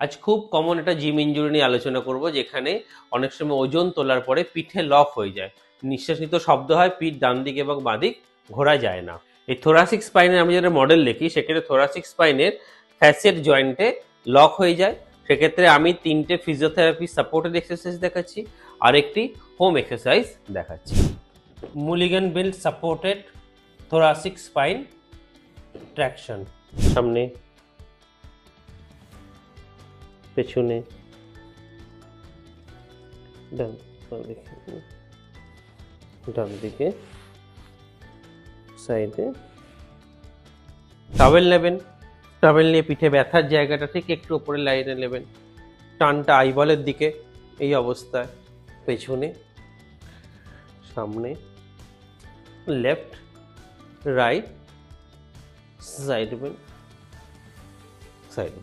আজ খুব কমন একটা জিম ইনজুরি নিয়ে আলোচনা করব, যেখানে অনেক সময় ওজন তোলার পরে পিঠে লক হয়ে যায়, নিঃশ্বাস নিতে শব্দ হয়, পিঠ ডান দিক এবং বাঁ দিক ঘোরা যায় না। এই থোরাসিক স্পাইনের আমি যেটা মডেল দেখি, সেক্ষেত্রে থোরাসিক স্পাইনের ফ্যাসিয়েট জয়েন্টে লক হয়ে যায়। সেক্ষেত্রে আমি 3টে ফিজিওথেরাপি সাপোর্টেড এক্সারসাইজ দেখাচ্ছি, আর একটি হোম এক্সারসাইজ দেখাচ্ছি। Mulligan belt supported thoracic spine traction. সামনে, পেছনে, ডান দিকে, সাইডে। টাওয়েল নেবেন, টাওয়েল নিয়ে পিঠে ব্যথার জায়গাটা ঠিক একটু উপরে লাইনে নেবেন, টানটা আইবলের দিকে, এই অবস্থায়। পেছনে, সামনে, লেফট, রাইট, সাইড, সাইড।